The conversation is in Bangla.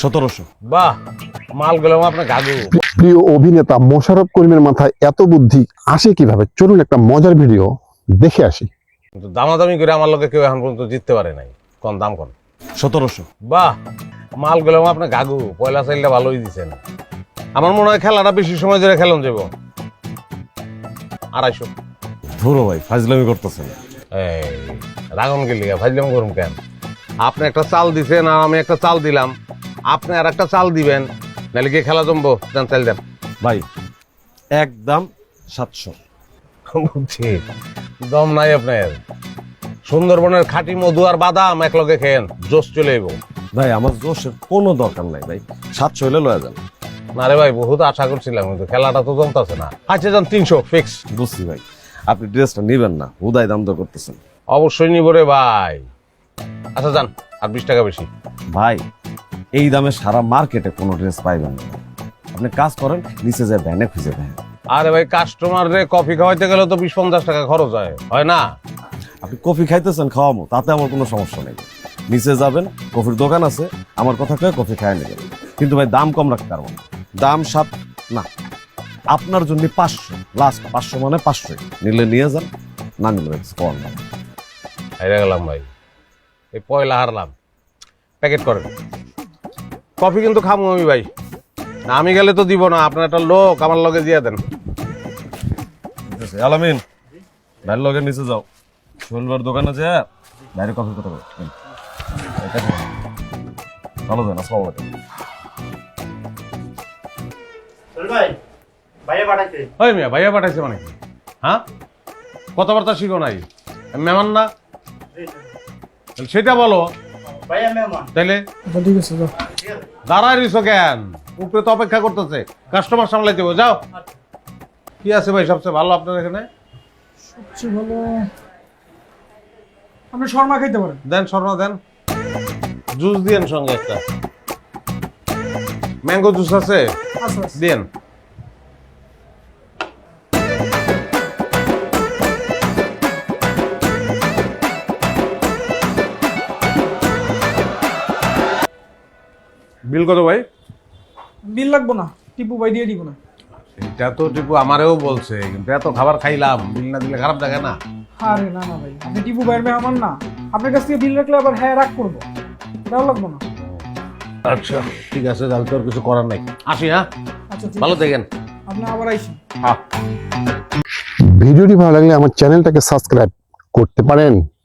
1700। বাহ, মাল গেলাম আপনার গাগু। প্রিয় অভিনেতা মোশাররফ করিমের মাথায় এত বুদ্ধি আসে কিভাবে? চলুন একটা মজার ভিডিও দেখে আসি। কিন্তু দামাদামি করে আমার লোকে কেউ এখন পর্যন্ত জিততে পারে নাই। কোন দাম কোন? 1700। বাহ, মাল গেলাম আপনার গাগু। পয়লা চাইলটা ভালোই দিচ্ছেন। আমার মনে হয় খেলাটা বেশি সময় ধরে খেলন যাব। 250। ধরো ভাই, ফাজলামি করতেছেন। এই রাগন গেলি ভাজলাম করুন কেন? আপনি একটা চাল দিছেন আর আমি একটা চাল দিলাম, আপনি আর একটা চাল দিবেন, নাহলে গিয়ে খেলা জমবো। দেন চাল দেন। ভাই একদম 700। বুঝছি, দম নাই আপনার। সুন্দরবনের খাঁটি মধু আর বাদাম এক লগে খেয়েন, জোশ চলে যাবো। ভাই আমার জোশের কোনো দরকার নাই ভাই, 700 হইলে লয়ে যান। না রে ভাই, বহুত আশা করছিলাম কিন্তু খেলাটা তো জমতাছে না। আচ্ছা যান 300 ফিক্স। বুঝছি ভাই, আপনি ড্রেসটা নিবেন না, হুদায় দাম দর করতেছেন। অবশ্যই নিব রে ভাই। আচ্ছা যান, আর 20 টাকা বেশি। ভাই এই দামে সারা মার্কেটে কোনো ড্রেস পাইবেন না। আপনি কাজ করেন, নিচে যায় ভ্যানে খুঁজে দেন। আরে ভাই, কাস্টমার রে কফি খাওয়াইতে গেলে তো 20-50 টাকা খরচ হয় না? আপনি কফি খাইতেছেন, খাওয়াবো, তাতে আমার কোনো সমস্যা নেই। নিচে যাবেন, কফির দোকান আছে, আমার কথা কয়ে কফি খাই নেবেন। কিন্তু ভাই দাম কম রাখতে পারবো না। দাম 7 না, আপনার জন্য 500 লাস্ট। 500 মানে 500, নিলে নিয়ে যান, না নিলে কম না। হেরে গেলাম ভাই, এই পয়লা হারলাম। প্যাকেট করেন। কফি কিন্তু খামু আমি ভাই। না আমি গেলে তো দিব না, আপনার একটা লোক আমার লগে দিয়ে দেন। ঠিক আছে আলামিন, ভাইয়ের লগে নিচে যাও, শোলবার দোকানে যে বাইরে কফি কথা বলো। ভালো যান, আসসালামু আলাইকুম। ওই মিয়া, ভাইয়া পাঠাইছে মানে কি? হ্যাঁ, কথাবার্তা শিখো নাই? আমি মেহমান না? তাহলে সেটা বলো। তাইলে দাঁড়ায় রইছো কেন? উপরে তো অপেক্ষা করতেছে, কাস্টমার সামলাই দেবো। যাও। কি আছে ভাই সবচেয়ে ভালো আপনার এখানে? সবচেয়ে ভালো আপনি শর্মা খাইতে পারেন। দেন শর্মা দেন, জুস দিয়েন সঙ্গে একটা। ম্যাঙ্গো জুস আছে? আচ্ছা আচ্ছা। দিয়েন। বিল কত ভাই? বিল লাগবো না, টিপু ভাই দিয়ে দিব না। এটা তো টিপু আমারেও বলছে, কিন্তু এত খাবার খাইলাম, বিল না দিলে খারাপ লাগে না? আরে না না ভাই, আপনি টিপু ভাইয়ের মেহমান না, আপনার কাছ থেকে বিল রাখলে আবার হ্যাঁ রাগ করবো, এটাও লাগবো না। আচ্ছা ঠিক আছে, তাহলে তোর কিছু করার নাই। আসি। হ্যাঁ, আচ্ছা ঠিক ভালো আছে, দেখেন। আপনি আবার আইসেন। হ্যাঁ। ভিডিওটি ভালো লাগলে আমার চ্যানেলটাকে সাবস্ক্রাইব করতে পারেন।